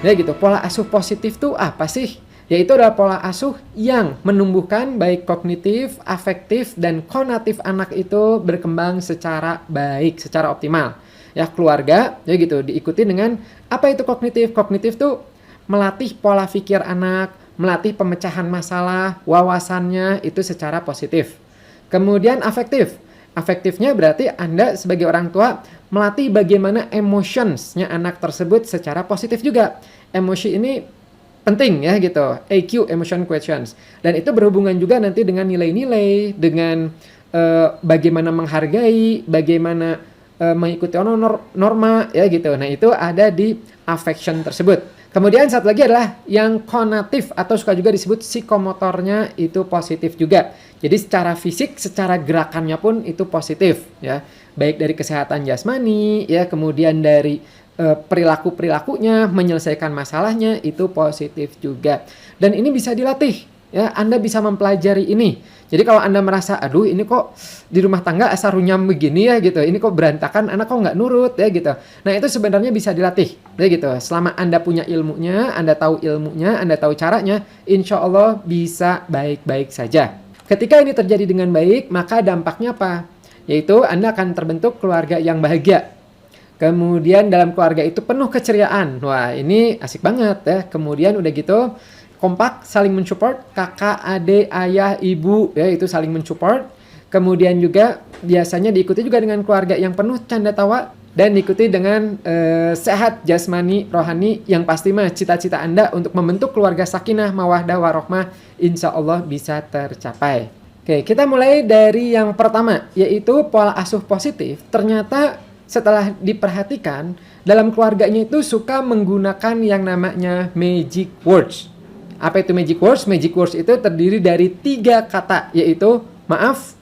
Ya gitu. Pola asuh positif tuh apa sih? Yaitu adalah pola asuh yang menumbuhkan baik kognitif, afektif, dan konatif anak itu berkembang secara baik, secara optimal. Ya, keluarga, ya gitu, diikuti dengan apa itu kognitif? Kognitif tuh melatih pola pikir anak, melatih pemecahan masalah, wawasannya itu secara positif. Kemudian afektif. Afektifnya berarti Anda sebagai orang tua melatih bagaimana emotionsnya anak tersebut secara positif juga. Emosi ini penting ya gitu, EQ, emotion questions. Dan itu berhubungan juga nanti dengan nilai-nilai, dengan bagaimana menghargai, bagaimana mengikuti norma ya gitu. Nah itu ada di affection tersebut. Kemudian satu lagi adalah yang konatif atau suka juga disebut psikomotornya itu positif juga. Jadi secara fisik, secara gerakannya pun itu positif ya. Baik dari kesehatan jasmani ya, kemudian dari perilaku-perilakunya, menyelesaikan masalahnya itu positif juga. Dan ini bisa dilatih ya, Anda bisa mempelajari ini. Jadi kalau Anda merasa, aduh ini kok di rumah tangga asal runyam begini ya gitu, ini kok berantakan, anak kok nggak nurut ya gitu. Nah itu sebenarnya bisa dilatih ya gitu. Selama Anda punya ilmunya, Anda tahu ilmunya, Anda tahu caranya, insya Allah bisa baik-baik saja. Ketika ini terjadi dengan baik, maka dampaknya apa? Yaitu Anda akan terbentuk keluarga yang bahagia. Kemudian dalam keluarga itu penuh keceriaan. Wah ini asik banget ya. Kemudian udah gitu kompak, saling mensupport, kakak, adik, ayah, ibu, ya itu saling mensupport. Kemudian juga biasanya diikuti juga dengan keluarga yang penuh canda tawa dan diikuti dengan sehat jasmani, rohani yang pasti mah cita-cita Anda untuk membentuk keluarga sakinah, mawaddah, warohmah insya Allah bisa tercapai. Oke, kita mulai dari yang pertama yaitu pola asuh positif. Ternyata setelah diperhatikan dalam keluarganya itu suka menggunakan yang namanya magic words. Apa itu magic words? Magic words itu terdiri dari 3 kata, yaitu maaf,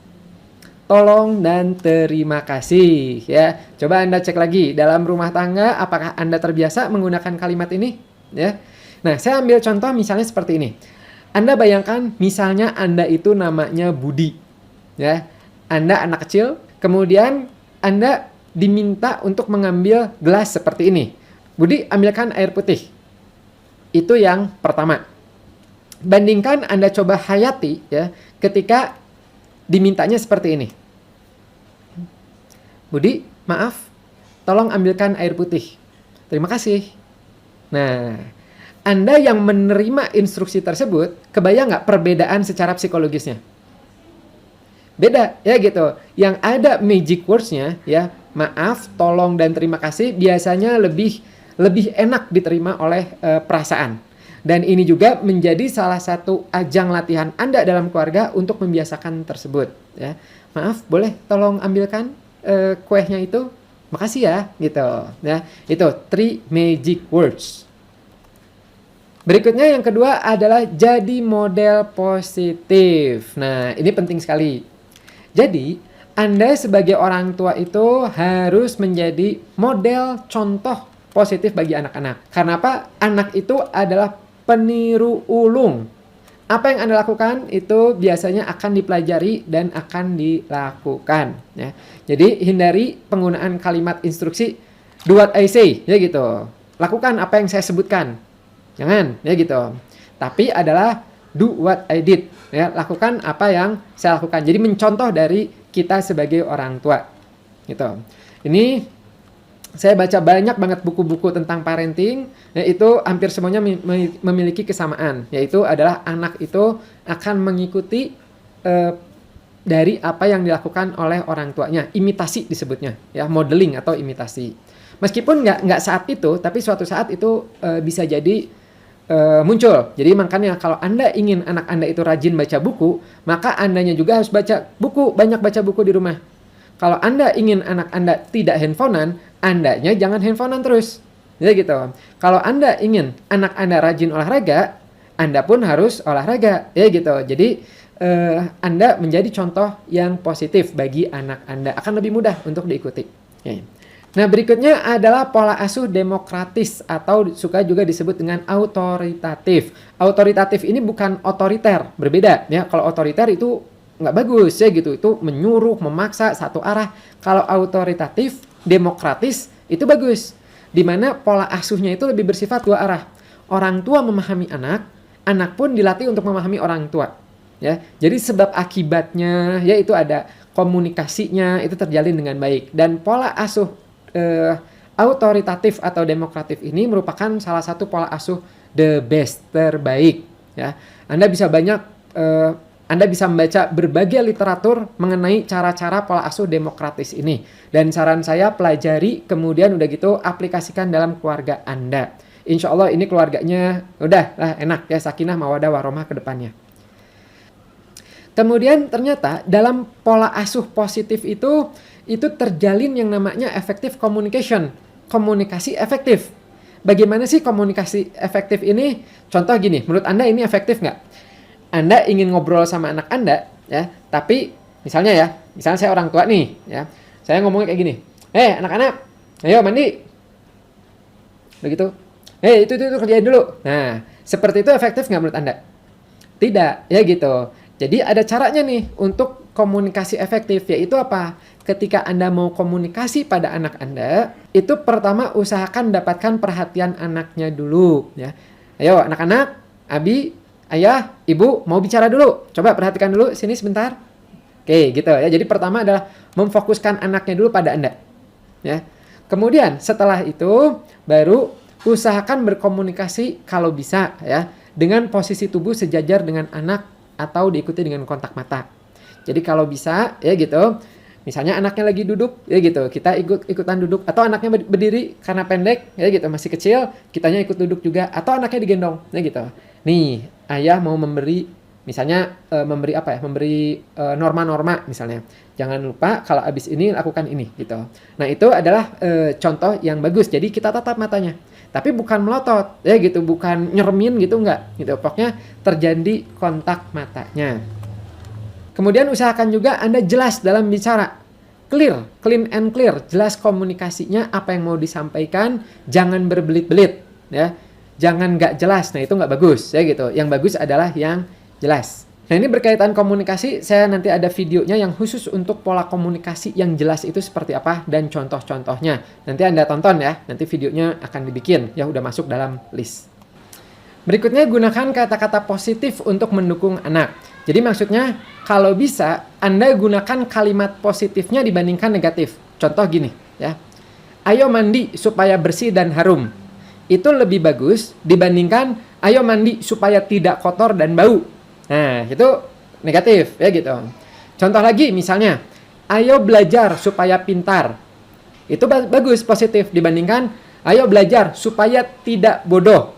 tolong, dan terima kasih. Ya, coba Anda cek lagi dalam rumah tangga, apakah Anda terbiasa menggunakan kalimat ini? Ya, nah saya ambil contoh misalnya seperti ini. Anda bayangkan misalnya Anda itu namanya Budi, ya, Anda anak kecil, kemudian Anda diminta untuk mengambil gelas seperti ini. Budi, ambilkan air putih. Itu yang pertama. Bandingkan Anda coba hayati ya ketika dimintanya seperti ini. Budi, maaf, tolong ambilkan air putih. Terima kasih. Nah, Anda yang menerima instruksi tersebut, kebayang nggak perbedaan secara psikologisnya? Beda ya gitu. Yang ada magic words-nya ya, maaf, tolong, dan terima kasih biasanya lebih enak diterima oleh perasaan. Dan ini juga menjadi salah satu ajang latihan Anda dalam keluarga untuk membiasakan tersebut. Ya. Maaf, boleh tolong ambilkan kuehnya itu? Makasih ya, gitu. Ya, itu 3 magic words. Berikutnya yang kedua adalah jadi model positif. Nah, ini penting sekali. Jadi, Anda sebagai orang tua itu harus menjadi model contoh positif bagi anak-anak. Karena apa? Anak itu adalah peniru ulung. Apa yang Anda lakukan itu biasanya akan dipelajari dan akan dilakukan ya. Jadi hindari penggunaan kalimat instruksi do what I say ya gitu. Lakukan apa yang saya sebutkan. Jangan ya gitu. Tapi adalah do what I did ya, lakukan apa yang saya lakukan. Jadi mencontoh dari kita sebagai orang tua. Gitu. Ini saya baca banyak banget buku-buku tentang parenting, yaitu hampir semuanya memiliki kesamaan, yaitu adalah anak itu akan mengikuti dari apa yang dilakukan oleh orang tuanya, imitasi disebutnya, ya modeling atau imitasi. Meskipun nggak saat itu, tapi suatu saat itu bisa jadi muncul. Jadi makanya kalau Anda ingin anak Anda itu rajin baca buku, maka Andanya juga harus baca buku, banyak baca buku di rumah. Kalau Anda ingin anak Anda tidak handphonean, Andanya jangan handphonean terus. Ya gitu. Kalau Anda ingin anak Anda rajin olahraga, Anda pun harus olahraga. Ya gitu. Jadi Anda menjadi contoh yang positif bagi anak Anda. Akan lebih mudah untuk diikuti. Ya. Nah berikutnya adalah pola asuh demokratis atau suka juga disebut dengan autoritatif. Autoritatif ini bukan otoriter, berbeda. Ya, kalau otoriter itu nggak bagus ya gitu, itu menyuruh, memaksa satu arah. Kalau autoritatif, demokratis itu bagus. di mana pola asuhnya itu lebih bersifat dua arah. Orang tua memahami anak, anak pun dilatih untuk memahami orang tua. Ya, jadi sebab akibatnya yaitu ada komunikasinya itu terjalin dengan baik, dan pola asuh autoritatif atau demokratif ini merupakan salah satu pola asuh the best, terbaik. Ya, Anda bisa membaca berbagai literatur mengenai cara-cara pola asuh demokratis ini. Dan saran saya pelajari, kemudian udah gitu aplikasikan dalam keluarga Anda. Insya Allah ini keluarganya udah lah enak ya, sakinah mawadah warahmah ke depannya. Kemudian ternyata dalam pola asuh positif itu terjalin yang namanya effective communication. Komunikasi efektif. Bagaimana sih komunikasi efektif ini? Contoh gini, menurut Anda ini efektif nggak? Anda ingin ngobrol sama anak Anda, ya, tapi misalnya saya orang tua nih, ya, saya ngomongnya kayak gini, anak-anak, ayo mandi, begitu, itu kerjain dulu. Nah, seperti itu efektif nggak menurut Anda? Tidak, ya gitu. Jadi ada caranya nih untuk komunikasi efektif, yaitu apa? Ketika Anda mau komunikasi pada anak Anda, itu pertama usahakan dapatkan perhatian anaknya dulu, ya. Ayo anak-anak, Abi, Ayah, Ibu mau bicara dulu. Coba perhatikan dulu sini sebentar. Oke, gitu ya. Jadi pertama adalah memfokuskan anaknya dulu pada Anda. Ya. Kemudian setelah itu baru usahakan berkomunikasi kalau bisa ya dengan posisi tubuh sejajar dengan anak atau diikuti dengan kontak mata. Jadi kalau bisa ya gitu. Misalnya anaknya lagi duduk ya gitu, kita ikutan duduk, atau anaknya berdiri karena pendek ya gitu, masih kecil, kitanya ikut duduk juga, atau anaknya digendong ya gitu. Nih, ayah mau memberi misalnya memberi norma-norma misalnya. Jangan lupa kalau abis ini lakukan ini gitu. Nah, itu adalah contoh yang bagus. Jadi kita tatap matanya. Tapi bukan melotot ya gitu, bukan nyeremin gitu enggak gitu. Pokoknya terjadi kontak matanya. Kemudian usahakan juga Anda jelas dalam bicara. Clean and clear. Jelas komunikasinya, apa yang mau disampaikan, jangan berbelit-belit ya. Jangan nggak jelas. Nah, itu nggak bagus ya gitu. Yang bagus adalah yang jelas. Nah, ini berkaitan komunikasi, saya nanti ada videonya yang khusus untuk pola komunikasi yang jelas itu seperti apa dan contoh-contohnya. Nanti Anda tonton ya. Nanti videonya akan dibikin. Ya udah masuk dalam list. Berikutnya, gunakan kata-kata positif untuk mendukung anak. Jadi maksudnya kalau bisa Anda gunakan kalimat positifnya dibandingkan negatif. Contoh gini ya. Ayo mandi supaya bersih dan harum. Itu lebih bagus dibandingkan ayo mandi supaya tidak kotor dan bau. Nah, itu negatif ya gitu. Contoh lagi misalnya, ayo belajar supaya pintar. Itu bagus, positif dibandingkan ayo belajar supaya tidak bodoh.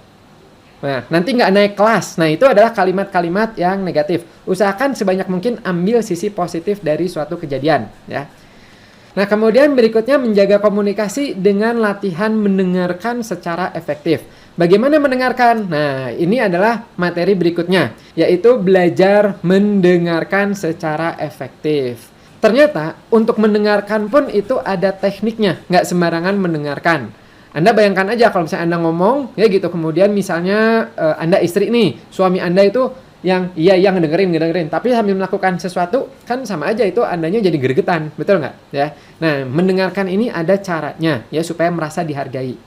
Nah, nanti nggak naik kelas. Nah, itu adalah kalimat-kalimat yang negatif. Usahakan sebanyak mungkin ambil sisi positif dari suatu kejadian, ya. Nah, kemudian berikutnya menjaga komunikasi dengan latihan mendengarkan secara efektif. Bagaimana mendengarkan? Nah, ini adalah materi berikutnya, yaitu belajar mendengarkan secara efektif. Ternyata untuk mendengarkan pun itu ada tekniknya, nggak sembarangan mendengarkan. Anda bayangkan aja kalau misalnya Anda ngomong, ya gitu, kemudian misalnya Anda istri nih, suami Anda itu yang ngedengerin, tapi sambil melakukan sesuatu, kan sama aja itu Andanya jadi gregetan, betul nggak? Ya. Nah, mendengarkan ini ada caranya, ya supaya merasa dihargai.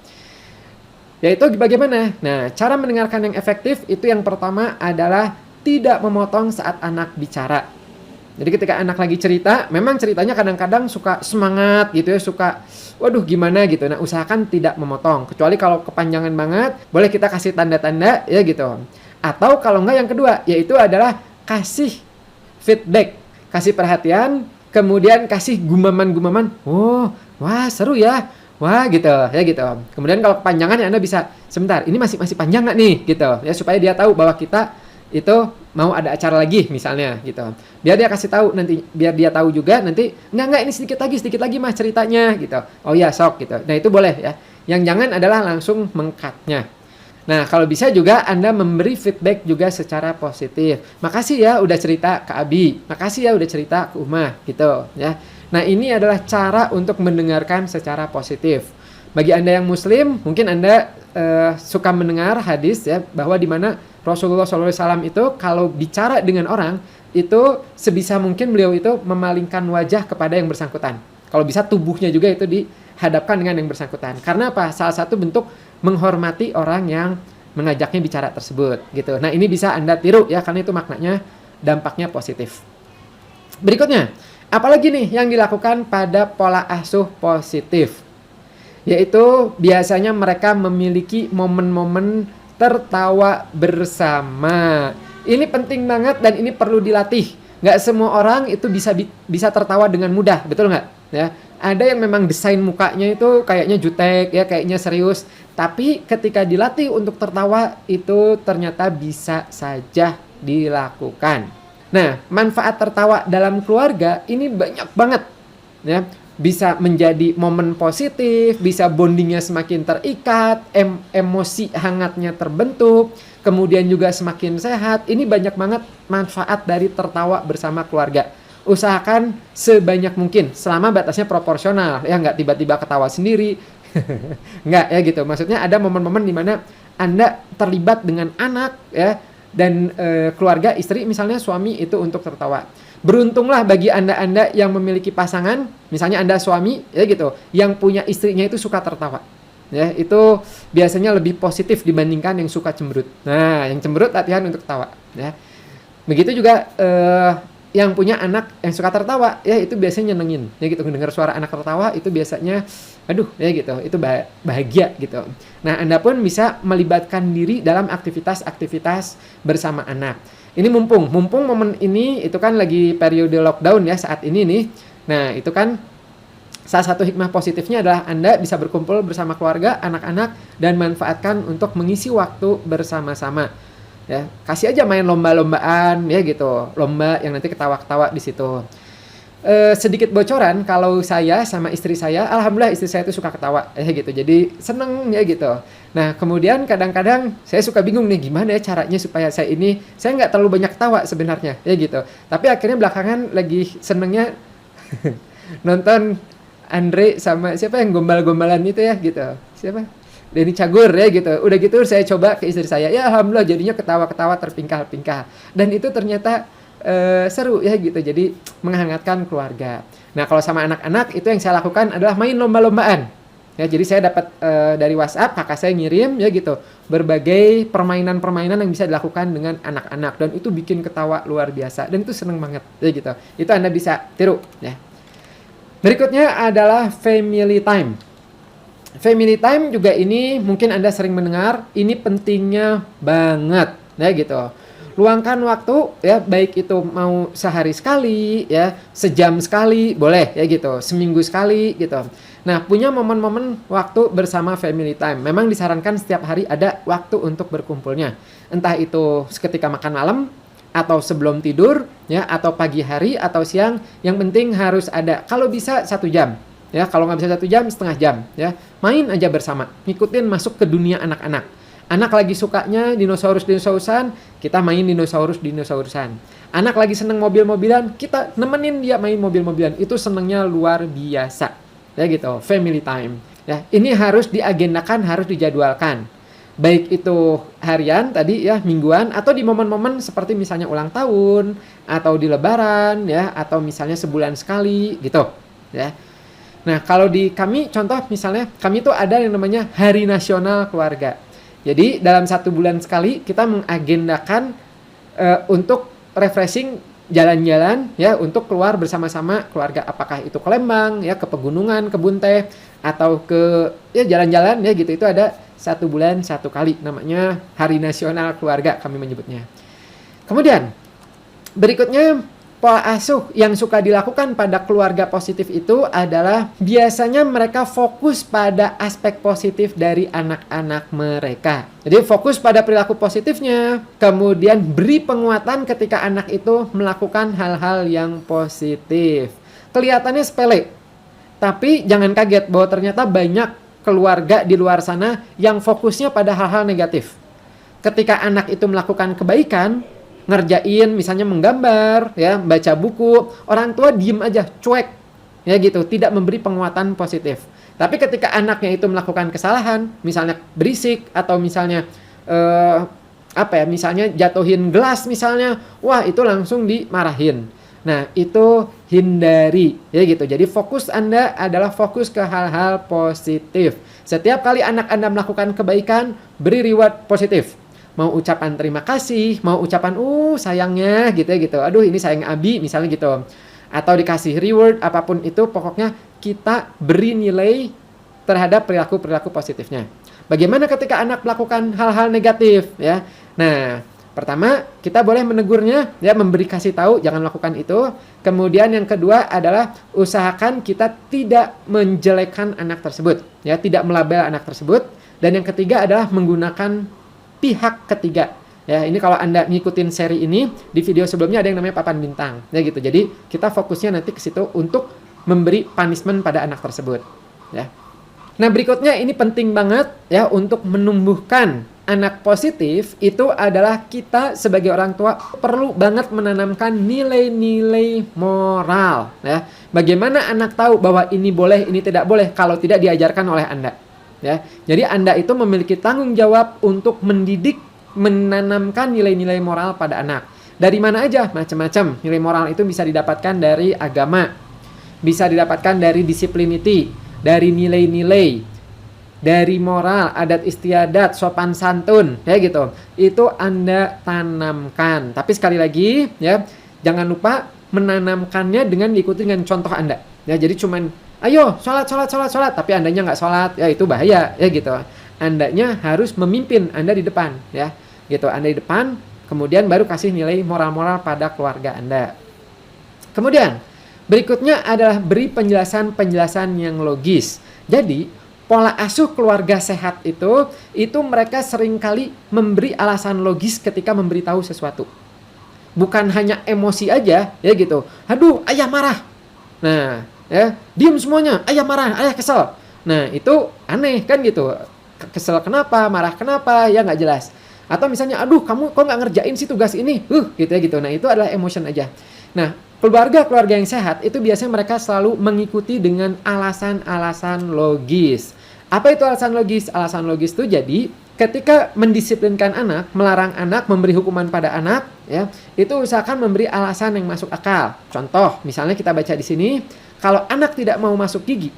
Yaitu bagaimana? Nah, cara mendengarkan yang efektif itu yang pertama adalah tidak memotong saat anak bicara. Jadi ketika anak lagi cerita, memang ceritanya kadang-kadang suka semangat gitu ya, suka waduh gimana gitu. Nah, usahakan tidak memotong. Kecuali kalau kepanjangan banget, boleh kita kasih tanda-tanda ya gitu. Atau kalau enggak yang kedua, yaitu adalah kasih feedback, kasih perhatian, kemudian kasih gumaman-gumaman. Oh, wah seru ya. Wah gitu, ya gitu. Kemudian kalau kepanjangan ya Anda bisa, sebentar, ini masih panjang nggak nih gitu. Ya supaya dia tahu bahwa kita itu mau ada acara lagi misalnya gitu. Biar dia kasih tahu nanti, biar dia tahu juga nanti enggak ini sedikit lagi mah ceritanya gitu. Oh ya sok gitu. Nah, itu boleh ya. Yang jangan adalah langsung mengcutnya. Nah, kalau bisa juga Anda memberi feedback juga secara positif. Makasih ya udah cerita ke Abi. Makasih ya udah cerita ke Uma gitu ya. Nah, ini adalah cara untuk mendengarkan secara positif. Bagi Anda yang muslim, mungkin Anda suka mendengar hadis ya, bahwa di mana Rasulullah SAW itu kalau bicara dengan orang, itu sebisa mungkin beliau itu memalingkan wajah kepada yang bersangkutan. Kalau bisa tubuhnya juga itu hadapkan dengan yang bersangkutan. Karena apa? Salah satu bentuk menghormati orang yang mengajaknya bicara tersebut gitu. Nah, ini bisa Anda tiru ya, karena itu maknanya dampaknya positif. Berikutnya, apalagi nih yang dilakukan pada pola asuh positif? Yaitu biasanya mereka memiliki momen-momen tertawa bersama. Ini penting banget dan ini perlu dilatih. Nggak semua orang itu bisa tertawa dengan mudah, betul nggak? Ya, ada yang memang desain mukanya itu kayaknya jutek ya, kayaknya serius. Tapi ketika dilatih untuk tertawa itu ternyata bisa saja dilakukan. Nah, manfaat tertawa dalam keluarga ini banyak banget ya. Bisa menjadi momen positif, bisa bondingnya semakin terikat, emosi hangatnya terbentuk, kemudian juga semakin sehat. Ini banyak banget manfaat dari tertawa bersama keluarga. Usahakan sebanyak mungkin, selama batasnya proporsional, ya nggak tiba-tiba ketawa sendiri, nggak ya gitu. Maksudnya ada momen-momen di mana Anda terlibat dengan anak ya, dan keluarga, istri misalnya, suami itu untuk tertawa. Beruntunglah bagi Anda yang memiliki pasangan, misalnya Anda suami ya gitu, yang punya istrinya itu suka tertawa. Ya, itu biasanya lebih positif dibandingkan yang suka cemberut. Nah, yang cemberut latihan untuk tawa ya. Begitu juga yang punya anak yang suka tertawa ya, itu biasanya nyenengin ya gitu, mendengar suara anak tertawa itu biasanya aduh ya gitu, itu bahagia gitu. Nah, Anda pun bisa melibatkan diri dalam aktivitas-aktivitas bersama anak. Ini mumpung momen ini itu kan lagi periode lockdown ya saat ini nih. Nah, itu kan salah satu hikmah positifnya adalah Anda bisa berkumpul bersama keluarga, anak-anak, dan manfaatkan untuk mengisi waktu bersama-sama. Ya, kasih aja main lomba-lombaan ya gitu, lomba yang nanti ketawa-ketawa di situ. Sedikit bocoran, kalau saya sama istri saya, alhamdulillah istri saya itu suka ketawa ya gitu, jadi seneng ya gitu. Nah, kemudian kadang-kadang saya suka bingung nih, gimana ya caranya supaya saya nggak terlalu banyak ketawa sebenarnya ya gitu. Tapi akhirnya belakangan lagi senengnya nonton Andre sama siapa yang gombal-gombalan itu ya gitu, siapa? Denny Cagur ya gitu. Udah gitu saya coba ke istri saya, ya alhamdulillah jadinya ketawa-ketawa terpingkal-pingkal. Dan itu ternyata seru ya gitu, jadi menghangatkan keluarga. Nah, kalau sama anak-anak itu yang saya lakukan adalah main lomba-lombaan ya. Jadi saya dapat dari WhatsApp, kakak saya ngirim ya gitu, berbagai permainan-permainan yang bisa dilakukan dengan anak-anak, dan itu bikin ketawa luar biasa dan itu seneng banget ya gitu. Itu Anda bisa tiru ya. Berikutnya adalah family time. Family time juga ini mungkin Anda sering mendengar, ini pentingnya banget ya gitu. Luangkan waktu ya, baik itu mau sehari sekali ya, sejam sekali boleh ya gitu, seminggu sekali gitu. Nah, punya momen-momen waktu bersama family time. Memang disarankan setiap hari ada waktu untuk berkumpulnya. Entah itu seketika makan malam, atau sebelum tidur ya, atau pagi hari atau siang, yang penting harus ada. Kalau bisa 1 jam ya, kalau nggak bisa 1 jam, setengah jam ya. Main aja bersama, ngikutin masuk ke dunia anak-anak. Anak lagi sukanya dinosaurus-dinosaurusan, kita main dinosaurus-dinosaurusan. Anak lagi seneng mobil-mobilan, kita nemenin dia main mobil-mobilan. Itu senengnya luar biasa. Ya gitu, family time. Ya, ini harus diagendakan, harus dijadwalkan. Baik itu harian tadi ya, mingguan, atau di momen-momen seperti misalnya ulang tahun, atau di lebaran ya, atau misalnya sebulan sekali gitu ya. Nah, kalau di kami contoh misalnya, kami tuh ada yang namanya Hari Nasional Keluarga. Jadi dalam 1 bulan sekali kita mengagendakan untuk refreshing, jalan-jalan ya, untuk keluar bersama-sama keluarga, apakah itu ke Lembang ya, ke pegunungan, kebun teh, atau ke ya jalan-jalan ya gitu. Itu ada 1 bulan 1 kali, namanya Hari Nasional Keluarga kami menyebutnya. Kemudian berikutnya, pola asuh yang suka dilakukan pada keluarga positif itu adalah biasanya mereka fokus pada aspek positif dari anak-anak mereka. Jadi fokus pada perilaku positifnya, kemudian beri penguatan ketika anak itu melakukan hal-hal yang positif. Kelihatannya sepele, tapi jangan kaget bahwa ternyata banyak keluarga di luar sana yang fokusnya pada hal-hal negatif. Ketika anak itu melakukan kebaikan, ngerjain misalnya menggambar ya, baca buku, orang tua diem aja, cuek ya gitu, tidak memberi penguatan positif. Tapi ketika anaknya itu melakukan kesalahan, misalnya berisik, atau misalnya misalnya jatuhin gelas misalnya, wah itu langsung dimarahin. Nah, itu hindari ya gitu. Jadi fokus Anda adalah fokus ke hal-hal positif. Setiap kali anak Anda melakukan kebaikan, beri reward positif. Mau ucapan terima kasih, mau ucapan sayangnya gitu ya gitu. Aduh, ini sayang Abi misalnya gitu. Atau dikasih reward apapun itu, pokoknya kita beri nilai terhadap perilaku-perilaku positifnya. Bagaimana ketika anak melakukan hal-hal negatif ya? Nah, pertama, kita boleh menegurnya, ya, memberi kasih tahu, jangan lakukan itu. Kemudian yang kedua adalah usahakan kita tidak menjelekkan anak tersebut, ya, tidak melabel anak tersebut. Dan yang ketiga adalah menggunakan pihak ketiga. Ya, ini kalau Anda ngikutin seri ini, di video sebelumnya ada yang namanya papan bintang, ya gitu. Jadi kita fokusnya nanti ke situ untuk memberi punishment pada anak tersebut, ya. Nah, berikutnya ini penting banget ya untuk menumbuhkan anak positif, itu adalah kita sebagai orang tua perlu banget menanamkan nilai-nilai moral ya. Bagaimana anak tahu bahwa ini boleh, ini tidak boleh kalau tidak diajarkan oleh Anda ya. Jadi Anda itu memiliki tanggung jawab untuk mendidik, menanamkan nilai-nilai moral pada anak. Dari mana aja? Macam-macam. Nilai moral itu bisa didapatkan dari agama, bisa didapatkan dari disciplinity, dari nilai-nilai, dari moral, adat istiadat, sopan santun, ya gitu. Itu Anda tanamkan. Tapi sekali lagi, ya, jangan lupa menanamkannya dengan diikuti dengan contoh Anda. Ya, jadi cuman, ayo, sholat, tapi Andanya nggak sholat, ya itu bahaya, ya gitu. Andanya harus memimpin, Anda di depan, ya, gitu. Anda di depan, kemudian baru kasih nilai moral-moral pada keluarga Anda. Kemudian, berikutnya adalah beri penjelasan-penjelasan yang logis. Jadi, pola asuh keluarga sehat itu mereka seringkali memberi alasan logis ketika memberitahu sesuatu. Bukan hanya emosi aja, ya gitu. Aduh, ayah marah. Nah, ya, diam semuanya, ayah marah, ayah kesel. Nah, itu aneh kan gitu. Kesel kenapa, marah kenapa, ya nggak jelas. Atau misalnya, aduh, kamu kok nggak ngerjain sih tugas ini, gitu ya gitu. Nah, itu adalah emotion aja. Nah, keluarga yang sehat itu biasanya mereka selalu mengikuti dengan alasan-alasan logis. Apa itu alasan logis? Alasan logis itu jadi ketika mendisiplinkan anak, melarang anak, memberi hukuman pada anak, ya, itu usahakan memberi alasan yang masuk akal. Contoh, misalnya kita baca di sini, kalau anak tidak mau masuk gigi,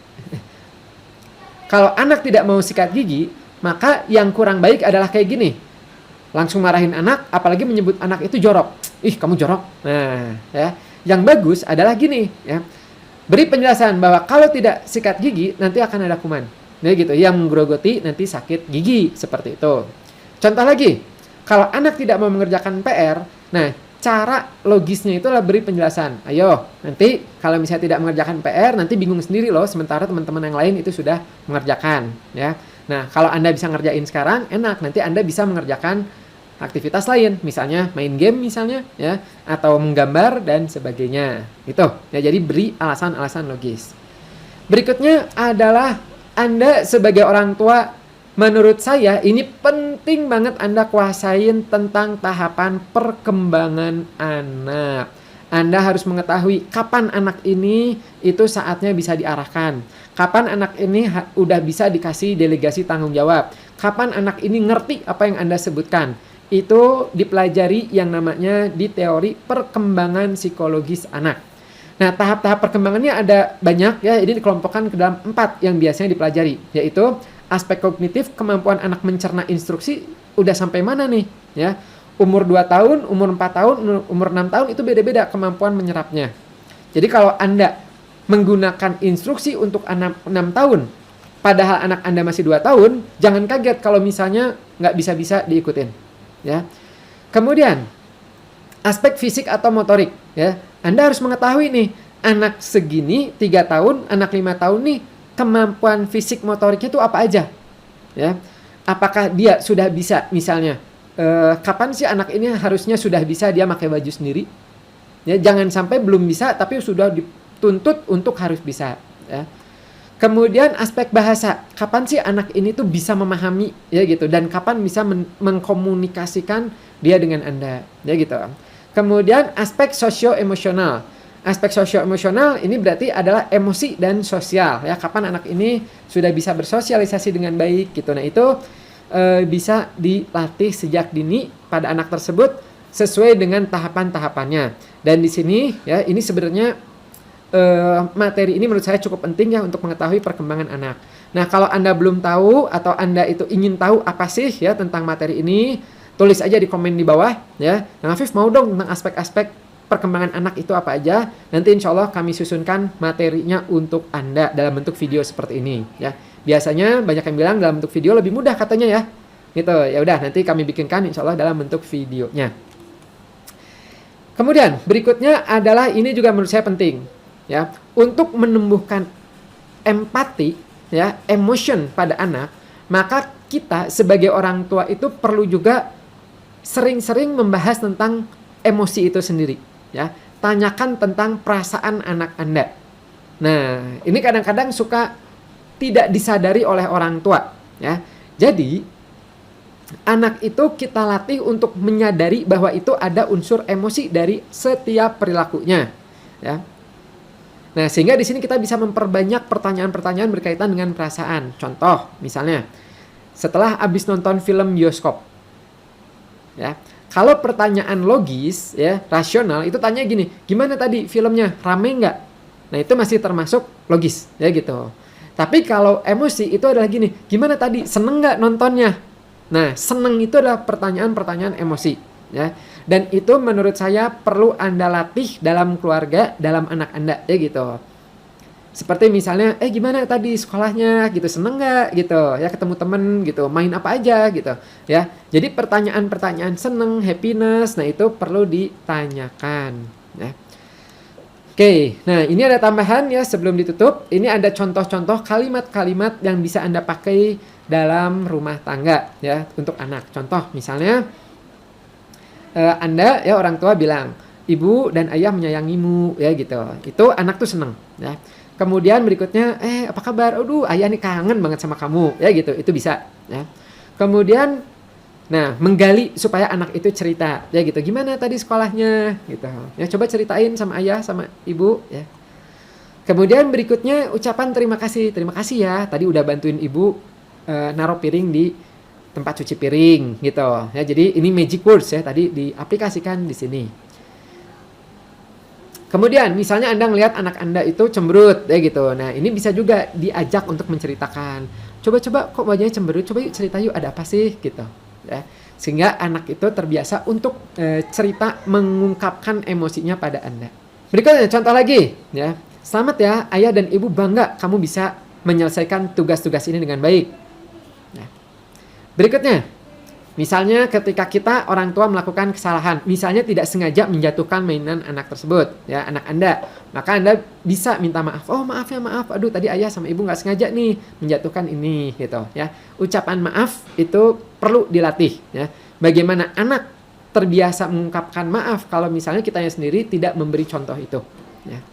kalau anak tidak mau sikat gigi, maka yang kurang baik adalah kayak gini. Langsung marahin anak, apalagi menyebut anak itu jorok. Ih, kamu jorok. Nah, ya. Yang bagus adalah gini, ya. Beri penjelasan bahwa kalau tidak sikat gigi nanti akan ada kuman. Nah, gitu. Yang menggerogoti nanti sakit gigi, seperti itu. Contoh lagi, kalau anak tidak mau mengerjakan PR, nah, cara logisnya itu adalah beri penjelasan. Ayo, nanti kalau misalnya tidak mengerjakan PR, nanti bingung sendiri loh, sementara teman-teman yang lain itu sudah mengerjakan, ya. Nah, kalau Anda bisa ngerjain sekarang, enak. Nanti Anda bisa mengerjakan aktivitas lain, misalnya main game misalnya, ya, atau menggambar dan sebagainya. Itu. Ya, jadi beri alasan-alasan logis. Berikutnya adalah Anda sebagai orang tua, menurut saya ini penting banget Anda kuasain tentang tahapan perkembangan anak. Anda harus mengetahui kapan anak ini itu saatnya bisa diarahkan. Kapan anak ini udah bisa dikasih delegasi tanggung jawab. Kapan anak ini ngerti apa yang Anda sebutkan. Itu dipelajari yang namanya di teori perkembangan psikologis anak. Nah, tahap-tahap perkembangannya ada banyak, ya. Ini dikelompokkan ke dalam 4 yang biasanya dipelajari, yaitu aspek kognitif, kemampuan anak mencerna instruksi udah sampai mana nih, ya. Umur 2 tahun, umur 4 tahun, umur 6 tahun itu beda-beda kemampuan menyerapnya. Jadi kalau Anda menggunakan instruksi untuk anak 6 tahun, padahal anak Anda masih 2 tahun, jangan kaget kalau misalnya nggak bisa-bisa diikutin. Ya. Kemudian aspek fisik atau motorik, ya. Anda harus mengetahui nih, anak segini 3 tahun, anak 5 tahun nih, kemampuan fisik motoriknya itu apa aja, ya. Apakah dia sudah bisa, misalnya kapan sih anak ini harusnya sudah bisa dia pakai baju sendiri, ya. Jangan sampai belum bisa tapi sudah dituntut untuk harus bisa, ya. Kemudian aspek bahasa, kapan sih anak ini tuh bisa memahami, ya gitu, dan kapan bisa mengkomunikasikan dia dengan Anda, ya gitu. Kemudian aspek sosio-emosional. Aspek sosio-emosional ini berarti adalah emosi dan sosial, ya, kapan anak ini sudah bisa bersosialisasi dengan baik gitu. Nah, itu bisa dilatih sejak dini pada anak tersebut sesuai dengan tahapan-tahapannya. Dan di sini ya, ini sebenarnya materi ini menurut saya cukup penting ya untuk mengetahui perkembangan anak. Nah, kalau Anda belum tahu atau Anda itu ingin tahu apa sih ya tentang materi ini, tulis aja di komen di bawah ya. Nah, Afif mau dong tentang aspek-aspek perkembangan anak itu apa aja. Nanti insya Allah kami susunkan materinya untuk Anda dalam bentuk video seperti ini ya. Biasanya banyak yang bilang dalam bentuk video lebih mudah katanya ya. Gitu. Ya udah, nanti kami bikinkan insya Allah dalam bentuk videonya. Kemudian berikutnya adalah ini juga menurut saya penting ya, untuk menumbuhkan empati ya, emotion pada anak, maka kita sebagai orang tua itu perlu juga sering-sering membahas tentang emosi itu sendiri ya. Tanyakan tentang perasaan anak Anda. Nah, ini kadang-kadang suka tidak disadari oleh orang tua ya. Jadi anak itu kita latih untuk menyadari bahwa itu ada unsur emosi dari setiap perilakunya ya. Nah, sehingga di sini kita bisa memperbanyak pertanyaan-pertanyaan berkaitan dengan perasaan. Contoh, misalnya, setelah habis nonton film bioskop, ya, kalau pertanyaan logis, ya, rasional, itu tanya gini, gimana tadi filmnya, rame nggak? Nah, itu masih termasuk logis, ya gitu. Tapi kalau emosi itu adalah gini, gimana tadi, seneng nggak nontonnya? Nah, seneng itu adalah pertanyaan-pertanyaan emosi, ya. Dan itu menurut saya perlu Anda latih dalam keluarga, dalam anak Anda, ya gitu. Seperti misalnya, gimana tadi sekolahnya, gitu, seneng nggak, gitu, ya ketemu temen, gitu, main apa aja, gitu, ya. Jadi pertanyaan-pertanyaan seneng, happiness, nah itu perlu ditanyakan, ya. Oke, nah ini ada tambahan ya sebelum ditutup. Ini ada contoh-contoh kalimat-kalimat yang bisa Anda pakai dalam rumah tangga, ya, untuk anak. Contoh, misalnya, Anda ya orang tua bilang, ibu dan ayah menyayangimu ya gitu. Itu anak tuh seneng ya. Kemudian berikutnya, apa kabar? Aduh, ayah nih kangen banget sama kamu ya gitu. Itu bisa ya. Kemudian nah, menggali supaya anak itu cerita ya gitu. Gimana tadi sekolahnya gitu. Ya coba ceritain sama ayah sama ibu ya. Kemudian berikutnya ucapan terima kasih. Terima kasih ya. Tadi udah bantuin ibu naruh piring di tempat cuci piring gitu ya. Jadi ini magic words ya, tadi diaplikasikan di sini. Kemudian misalnya Anda ngelihat anak Anda itu cemberut ya gitu. Nah, ini bisa juga diajak untuk menceritakan. Coba-coba kok wajahnya cemberut, coba yuk cerita yuk ada apa sih gitu ya. Sehingga anak itu terbiasa untuk cerita mengungkapkan emosinya pada Anda. Berikutnya contoh lagi ya. Selamat ya, ayah dan ibu bangga kamu bisa menyelesaikan tugas-tugas ini dengan baik. Berikutnya, misalnya ketika kita orang tua melakukan kesalahan, misalnya tidak sengaja menjatuhkan mainan anak tersebut, ya anak Anda, maka Anda bisa minta maaf. Oh maaf ya maaf, aduh tadi ayah sama ibu nggak sengaja nih menjatuhkan ini, gitu. Ya, ucapan maaf itu perlu dilatih. Ya, bagaimana anak terbiasa mengungkapkan maaf kalau misalnya kitanya sendiri tidak memberi contoh itu. Ya.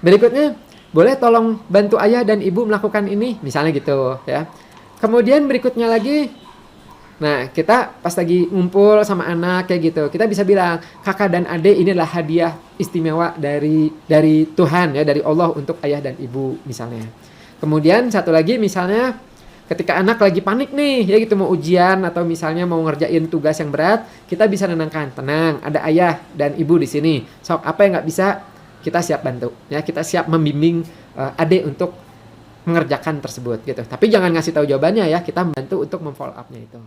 Berikutnya, boleh tolong bantu ayah dan ibu melakukan ini, misalnya gitu. Ya. Kemudian berikutnya lagi, nah kita pas lagi ngumpul sama anak kayak gitu, kita bisa bilang kakak dan adik ini adalah hadiah istimewa dari Tuhan ya, dari Allah untuk ayah dan ibu misalnya. Kemudian satu lagi misalnya ketika anak lagi panik nih ya gitu mau ujian atau misalnya mau ngerjain tugas yang berat, kita bisa nenangkan, tenang ada ayah dan ibu di sini. Sok apa yang nggak bisa kita siap bantu ya, kita siap membimbing adik untuk mengerjakan tersebut gitu. Tapi jangan ngasih tahu jawabannya ya, kita membantu untuk memfollow up-nya itu.